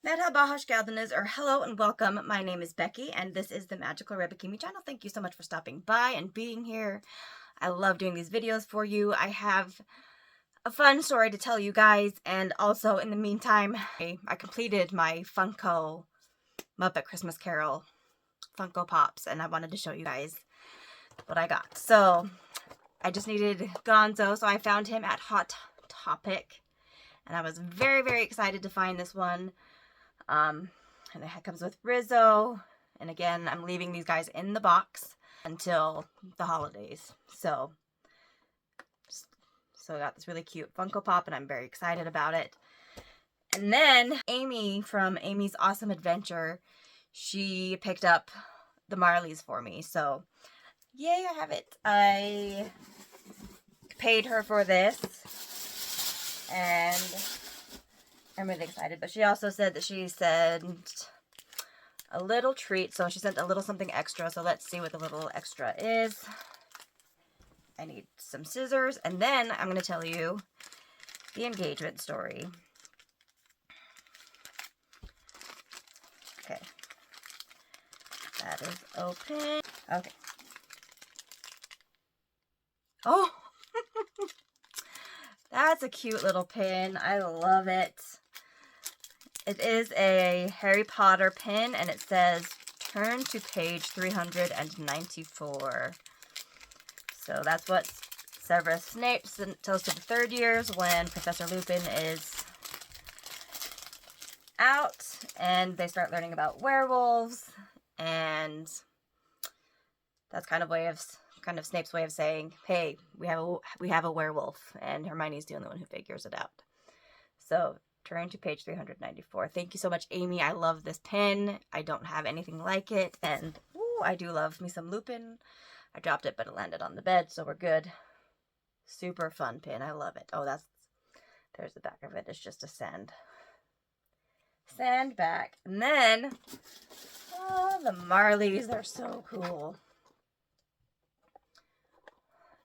Merhaba, hoş geldiniz, or hello and welcome. My name is Becky, and this is the Magical Rebekimi channel. Thank you so much for stopping by and being here. I love doing these videos for you. I have a fun story to tell you guys, and also in the meantime, I completed my Funko Muppet Christmas Carol Funko Pops, and I wanted to show you guys what I got. So, I just needed Gonzo, so I found him at Hot Topic, and I was very, very excited to find this one. And it comes with Rizzo, and again, I'm leaving these guys in the box until the holidays. So I got this really cute Funko Pop, and I'm very excited about it. And then Amy from Amy's Awesome Adventure, she picked up the Marleys for me. So yay, I have it. I paid her for this, and I'm really excited. But she also said that she sent a little treat, so she sent a little something extra. So let's see what the little extra is. I need some scissors, and then I'm going to tell you the engagement story. Okay, that is open. Okay. Oh, that's a cute little pin. I love it. It is a Harry Potter pin, and it says, turn to page 394. So that's what Severus Snape tells to the third years when Professor Lupin is out, and they start learning about werewolves, and that's kind of Snape's way of saying, hey, we have a werewolf, and Hermione's the only one who figures it out. So turn to page 394. Thank you so much, Amy. I love this pin. I don't have anything like it. And ooh, I do love me some Lupin. I dropped it, but it landed on the bed, so we're good. Super fun pin. I love it. Oh, there's the back of it. It's just a sand back. And then, oh, the Marleys. They're so cool.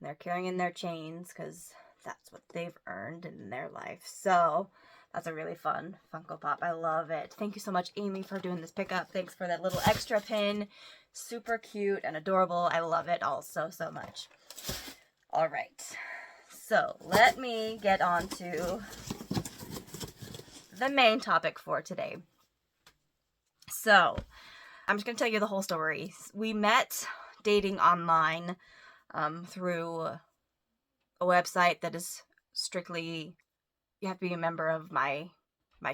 They're carrying in their chains because that's what they've earned in their life. So that's a really fun Funko Pop. I love it. Thank you so much, Amy, for doing this pickup. Thanks for that little extra pin. Super cute and adorable. I love it all so much. All right. So let me get on to the main topic for today. So I'm just going to tell you the whole story. We met dating online through a website that is strictly, you have to be a member of my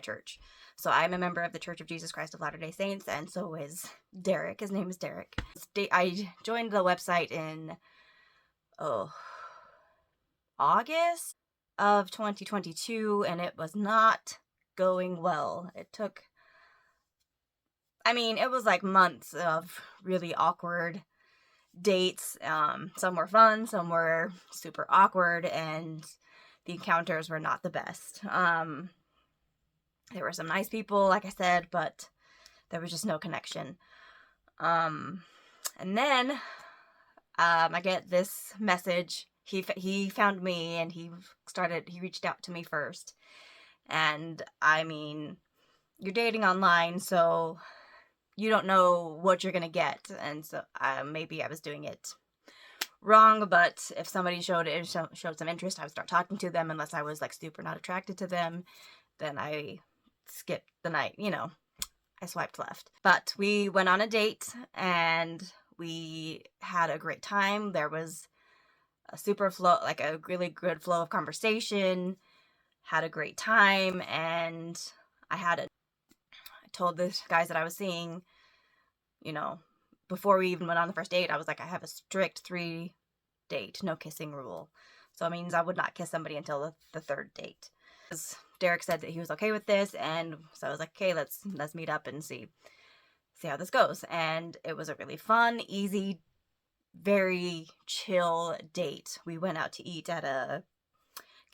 church. So I'm a member of the Church of Jesus Christ of Latter-day Saints, and so is Derek. His name is Derek. I joined the website in August of 2022, and it was not going well. It was like months of really awkward dates. Some were fun, some were super awkward, and the encounters were not the best. There were some nice people, like I said, but there was just no connection. And then I get this message. He found me, and he reached out to me first. And I mean, you're dating online, so you don't know what you're gonna get. And so maybe I was doing it wrong, but if somebody showed some interest, I would start talking to them. Unless I was like super not attracted to them, then I skipped the night, I swiped left. But we went on a date, and we had a great time. There was a a really good flow of conversation, had a great time, and I told the guys that I was seeing, before we even went on the first date, I was like, I have a strict 3-date, no kissing rule. So it means I would not kiss somebody until the third date. Derek said that he was okay with this, and so I was like, okay, let's meet up and see how this goes. And it was a really fun, easy, very chill date. We went out to eat at a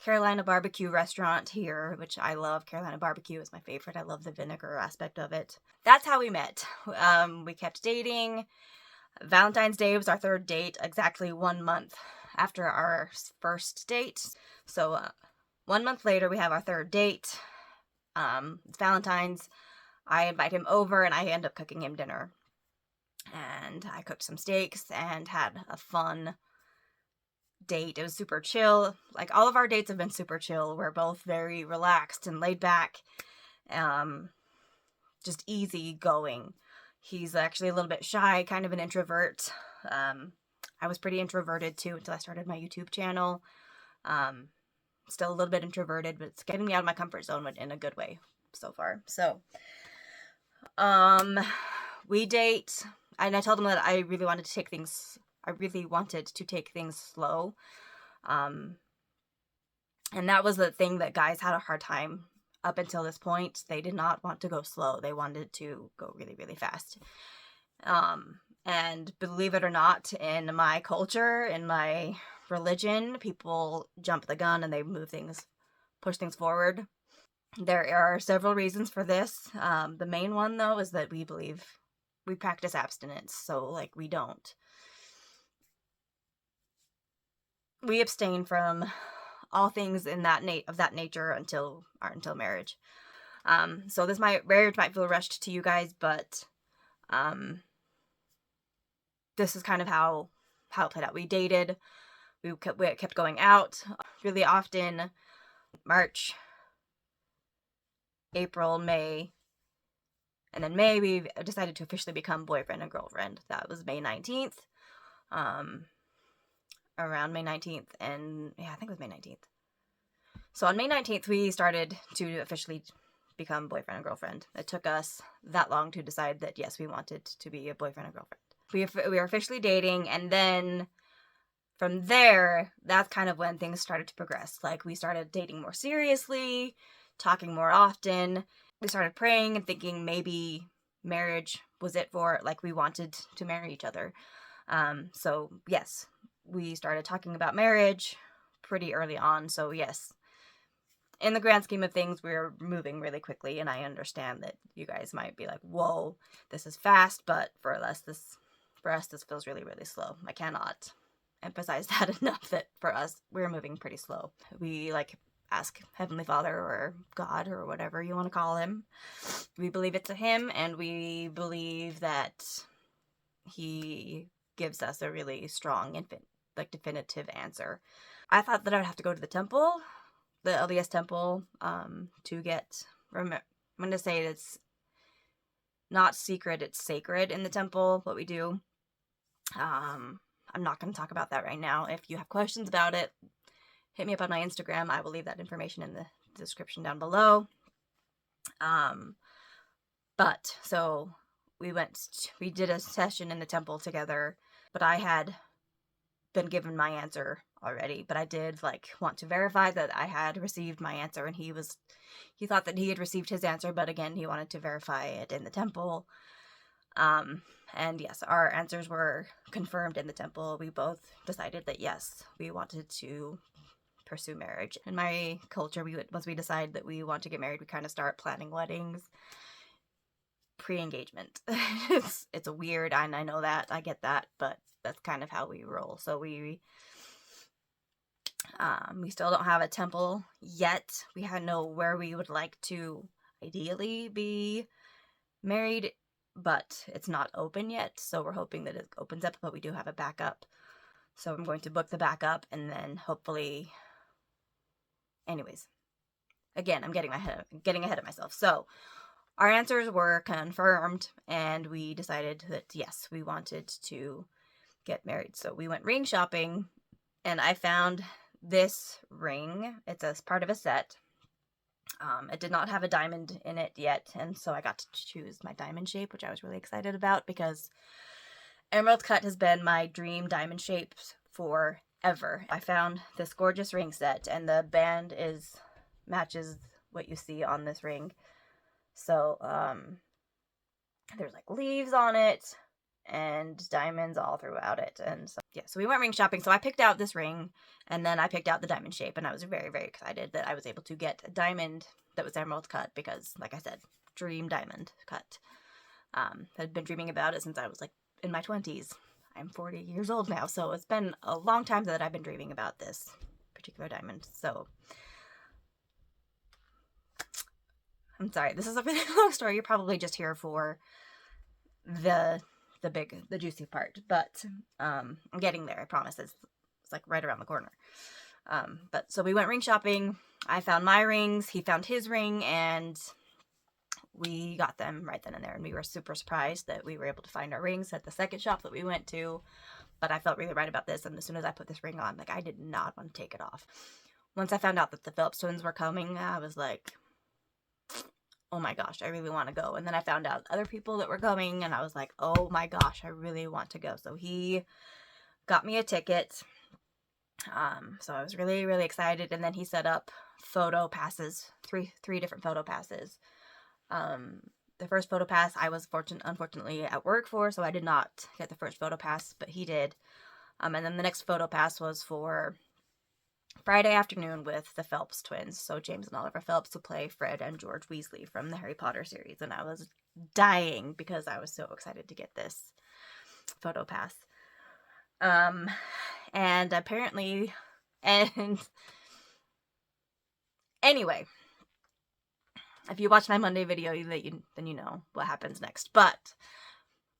Carolina barbecue restaurant here, which I love. Carolina barbecue is my favorite. I love the vinegar aspect of it. That's how we met. We kept dating. Valentine's Day was our third date, exactly 1 month after our first date. So 1 month later, we have our third date. It's Valentine's. I invite him over and I end up cooking him dinner. And I cooked some steaks and had a fun date. It was super chill. Like, all of our dates have been super chill. We're both very relaxed and laid back. Just easy going. He's actually a little bit shy, kind of an introvert. I was pretty introverted too until I started my YouTube channel. Still a little bit introverted, but it's getting me out of my comfort zone in a good way so far. So, we date, and I told him that I really wanted to take things slow. And that was the thing that guys had a hard time up until this point. They did not want to go slow. They wanted to go really, really fast. And believe it or not, in my culture, in my religion, people jump the gun and they push things forward. There are several reasons for this. The main one, though, is that we practice abstinence. So, like, we abstain from all things of that nature until marriage. So marriage might feel rushed to you guys, but this is kind of how it played out. We dated. We kept going out really often. March, April, May, and then May we decided to officially become boyfriend and girlfriend. That was May 19th. Around May 19th, and yeah, I think it was May 19th. So on May 19th, we started to officially become boyfriend and girlfriend. It took us that long to decide that, yes, we wanted to be a boyfriend and girlfriend. We were officially dating, and then from there, that's kind of when things started to progress. Like, we started dating more seriously, talking more often. We started praying and thinking maybe marriage was it for, like, we wanted to marry each other. So, yes, we started talking about marriage pretty early on. So, yes, in the grand scheme of things, we're moving really quickly, and I understand that you guys might be like, whoa, this is fast, but for us, this feels really, really slow. I cannot emphasize that enough, that for us, we're moving pretty slow. We, like, ask Heavenly Father or God or whatever you want to call him. We believe it's a him, and we believe that he gives us a really strong, definitive answer. I thought that I would have to go to the temple, the LDS temple, to get, I'm going to say it's not secret, it's sacred in the temple, what we do. I'm not going to talk about that right now. If you have questions about it, hit me up on my Instagram. I will leave that information in the description down below. But, so, we did a session in the temple together, but I had been given my answer already, but I did, like, want to verify that I had received my answer, and he thought that he had received his answer, but again, he wanted to verify it in the temple. And yes, our answers were confirmed in the temple. We both decided that, yes, we wanted to pursue marriage. In my culture, once we decide that we want to get married, we kind of start planning weddings pre-engagement. It's a weird, and I know that, I get that, but that's kind of how we roll. So we still don't have a temple yet. We know where we would like to ideally be married, but it's not open yet, so we're hoping that it opens up, but we do have a backup. So I'm going to book the backup, and then hopefully, anyways, again, I'm getting ahead of myself. So our answers were confirmed, and we decided that, yes, we wanted to get married. So we went ring shopping, and I found this ring. It's as part of a set. It did not have a diamond in it yet, and so I got to choose my diamond shape, which I was really excited about, because emerald cut has been my dream diamond shape forever. I found this gorgeous ring set, and the band matches what you see on this ring. So, there's, like, leaves on it, and diamonds all throughout it, and so, yeah, so we went ring shopping. So I picked out this ring, and then I picked out the diamond shape, and I was very, very excited that I was able to get a diamond that was emerald cut, because, like I said, dream diamond cut. I'd been dreaming about it since I was, like, in my 20s. I'm 40 years old now, so it's been a long time that I've been dreaming about this particular diamond. So I'm sorry, this is a really long story. You're probably just here for the juicy part, but I'm getting there. I promise. It's like right around the corner. But so we went ring shopping. I found my rings. He found his ring, and we got them right then and there. And we were super surprised that we were able to find our rings at the second shop that we went to. But I felt really right about this, and as soon as I put this ring on, like, I did not want to take it off. Once I found out that the Phillips twins were coming, I was like, oh my gosh, I really want to go. And then I found out other people that were coming, and I was like, oh my gosh, I really want to go. So he got me a ticket. So I was really, really excited. And then he set up photo passes, three different photo passes. The first photo pass I was unfortunately at work for, so I did not get the first photo pass, but he did. And then the next photo pass was for Friday afternoon with the Phelps twins. So James and Oliver Phelps will play Fred and George Weasley from the Harry Potter series. And I was dying because I was so excited to get this photo pass. And apparently, and anyway, if you watch my Monday video, then you know what happens next. But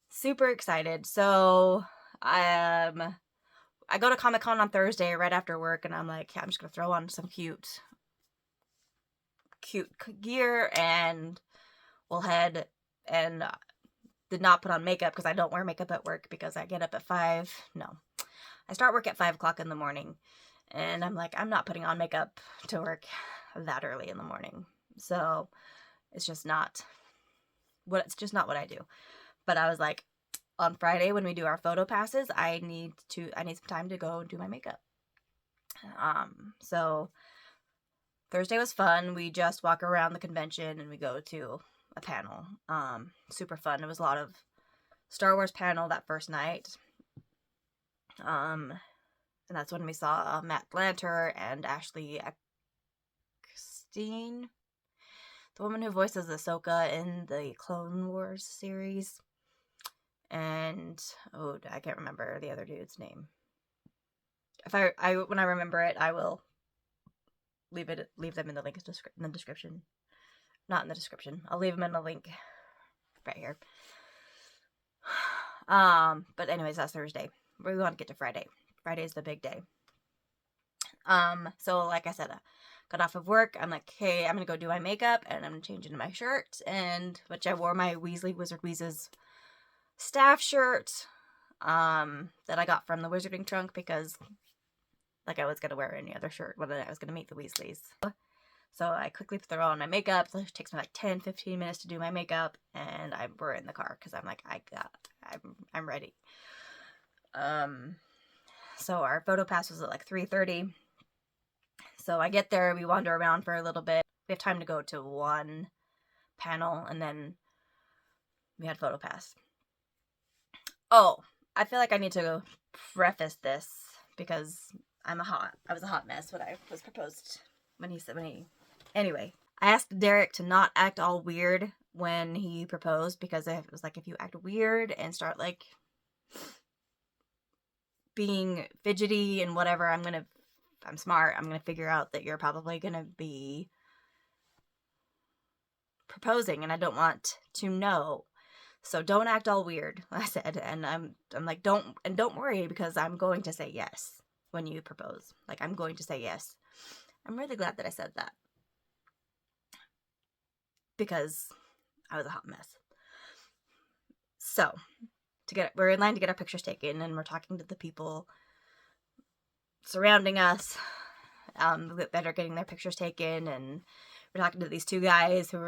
super excited. So I go to Comic-Con on Thursday right after work, and I'm like, yeah, I'm just gonna throw on some cute gear, and we'll head. And did not put on makeup because I don't wear makeup at work because I get up at 5. No, I start work at 5 o'clock in the morning, and I'm like, I'm not putting on makeup to work that early in the morning. So it's just not what I do. But I was like, on Friday when we do our photo passes, I need some time to go and do my makeup. So Thursday was fun. We just walk around the convention and we go to a panel. Super fun. It was a lot of Star Wars panel that first night. And that's when we saw Matt Blanter and Ashley Eckstein, the woman who voices Ahsoka in the Clone Wars series. And I can't remember the other dude's name. If when I remember it, I will leave them in the link in the description. Not in the description. I'll leave them in the link right here. But anyways, that's Thursday. We want to get to Friday. Friday is the big day. So like I said, I got off of work. I'm like, hey, I'm gonna go do my makeup, and I'm gonna change into my shirt, which I wore my Wizard Weez's staff shirt, that I got from the Wizarding Trunk because, like, I was gonna wear any other shirt when I was gonna meet the Weasleys. So I quickly throw on my makeup. So it takes me like 10-15 minutes to do my makeup, and we're in the car because I'm like, I'm ready. So our photo pass was at like 3:30. So I get there, we wander around for a little bit. We have time to go to one panel, and then we had photo pass. Oh, I feel like I need to preface this because I was a hot mess when I was proposed. Anyway, I asked Derek to not act all weird when he proposed, because it was like, if you act weird and start like being fidgety and whatever, I'm smart. I'm gonna figure out that you're probably gonna be proposing, and I don't want to know. So don't act all weird, I said. And I'm like, don't worry, because I'm going to say yes when you propose. Like, I'm going to say yes. I'm really glad that I said that, because I was a hot mess. So we're in line to get our pictures taken, and we're talking to the people surrounding us, that are getting their pictures taken, and we're talking to these two guys who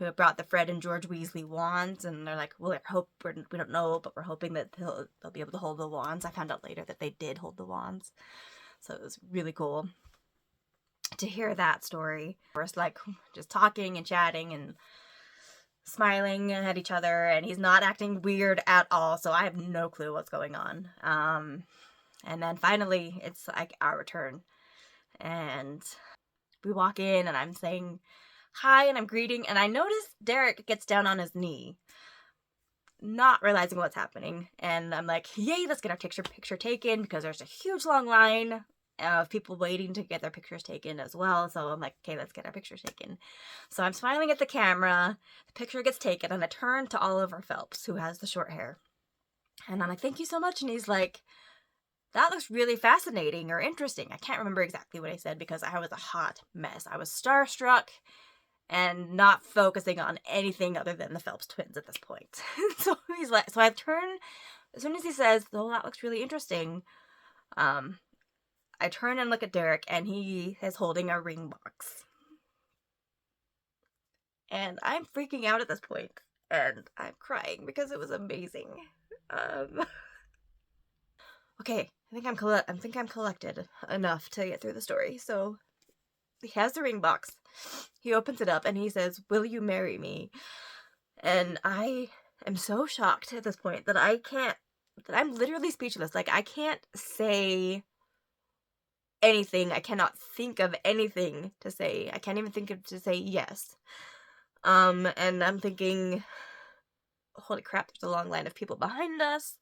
have brought the Fred and George Weasley wands, and they're like, well, we don't know, but we're hoping that they'll be able to hold the wands. I found out later that they did hold the wands, so it was really cool to hear that story. We're like just talking and chatting and smiling at each other, and he's not acting weird at all, so I have no clue what's going on. And then finally, it's like our turn, and we walk in, and I'm saying hi, and I'm greeting, and I notice Derek gets down on his knee, not realizing what's happening, and I'm like, yay, let's get our picture taken, because there's a huge long line of people waiting to get their pictures taken as well. So I'm like, okay, let's get our pictures taken. So I'm smiling at the camera. The picture gets taken, and I turn to Oliver Phelps, who has the short hair. And I'm like, thank you so much. And he's like, that looks really fascinating or interesting. I can't remember exactly what I said because I was a hot mess. I was starstruck and not focusing on anything other than the Phelps twins at this point. So he's like, so I turn, as soon as he says, oh, that looks really interesting, I turn and look at Derek, and he is holding a ring box. And I'm freaking out at this point, and I'm crying because it was amazing. Okay, I think I'm collected enough to get through the story. So he has the ring box. He opens it up and he says, "Will you marry me?" And I am so shocked at this point that I'm literally speechless. Like, I can't say anything. I cannot think of anything to say. I can't even think of to say yes. And I'm thinking, holy crap, there's a long line of people behind us.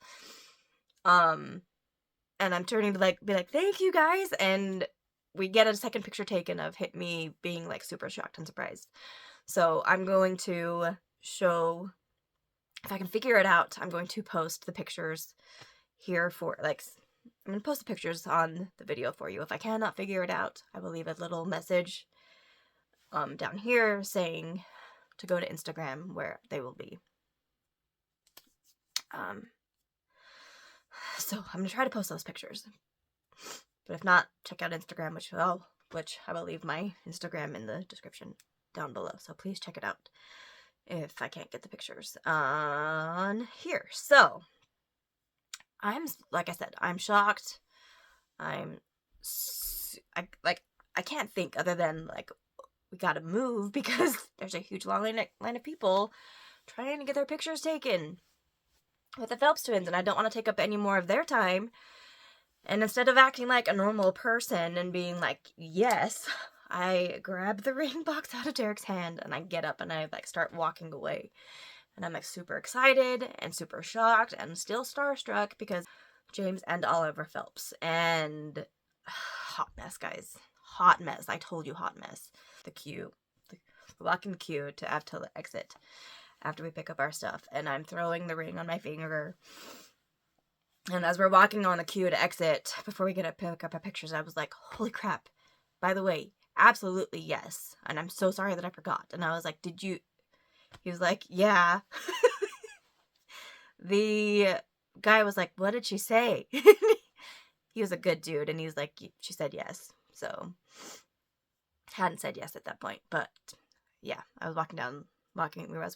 And I'm turning to be like, thank you guys, and we get a second picture taken of me being like super shocked and surprised. So I'm going to show, if I can figure it out, I'm going to post the pictures here I'm going to post the pictures on the video for you. If I cannot figure it out, I will leave a little message down here saying to go to Instagram where they will be. So I'm going to try to post those pictures. But if not, check out Instagram, which I will leave my Instagram in the description down below. So please check it out if I can't get the pictures on here. So like I said, I'm shocked. I can't think other than like, we gotta move because there's a huge long line of people trying to get their pictures taken with the Phelps twins, and I don't want to take up any more of their time. And instead of acting like a normal person and being like, yes, I grab the ring box out of Derek's hand and I get up and I like start walking away. And I'm like super excited and super shocked and still starstruck because James and Oliver Phelps. And hot mess, guys. Hot mess. I told you, hot mess. The queue. We're walking the queue to have to exit after we pick up our stuff. And I'm throwing the ring on my finger. And as we're walking on the queue to exit, before we get to pick up our pictures, I was like, holy crap. By the way, absolutely yes. And I'm so sorry that I forgot. And I was like, did you... He was like, yeah. The guy was like, what did she say? He was a good dude, and he was like, she said yes. So, hadn't said yes at that point. But, yeah, I was as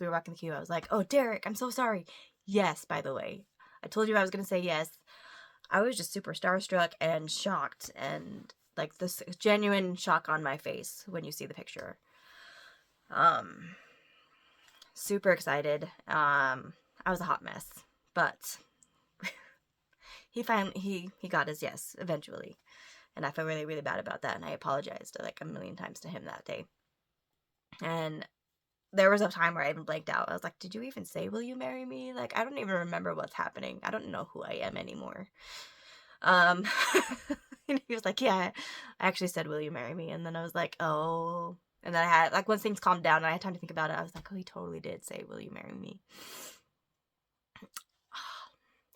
we were walking the queue, I was like, oh, Derek, I'm so sorry. Yes, by the way. I told you I was going to say yes. I was just super starstruck and shocked, and like this genuine shock on my face when you see the picture. Super excited. I was a hot mess, but he got his yes eventually, and I feel really, really bad about that, and I apologized like a million times to him that day. And there was a time where I even blanked out. I was like, did you even say, will you marry me? Like, I don't even remember what's happening. I don't know who I am anymore. And he was like, yeah, I actually said, will you marry me? And then I was like, oh. And then I had, like, once things calmed down and I had time to think about it, I was like, oh, he totally did say, will you marry me?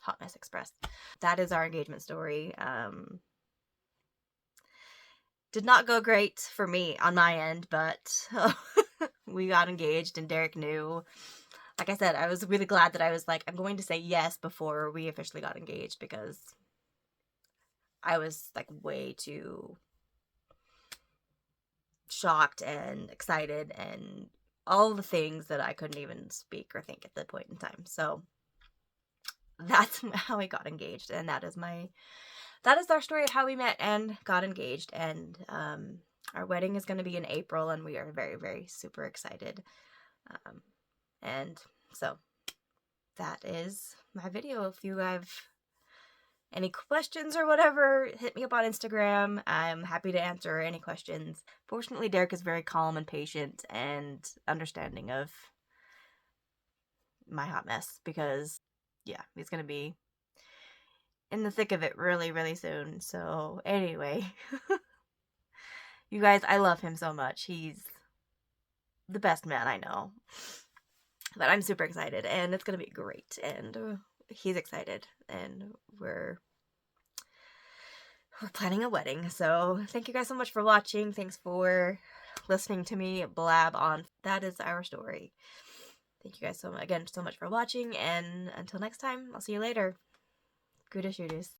Hot Mess Express. That is our engagement story. Did not go great for me on my end, but we got engaged and Derek knew. Like I said, I was really glad that I was like, I'm going to say yes before we officially got engaged, because I was like way too shocked and excited and all the things that I couldn't even speak or think at that point in time. So that's how we got engaged, and that is our story of how we met and got engaged. And our wedding is going to be in April, and we are very, very super excited. And so that is my video. If you have any questions or whatever, hit me up on Instagram. I'm happy to answer any questions. Fortunately, Derek is very calm and patient and understanding of my hot mess, because yeah, he's going to be in the thick of it really, really soon. So anyway, you guys, I love him so much. He's the best man I know. But I'm super excited, and it's gonna be great, and he's excited, and we're planning a wedding. So thank you guys so much for watching. Thanks for listening to me blab on. That is our story. Thank you guys so much for watching, and until next time, I'll see you later. Gute Tschüss.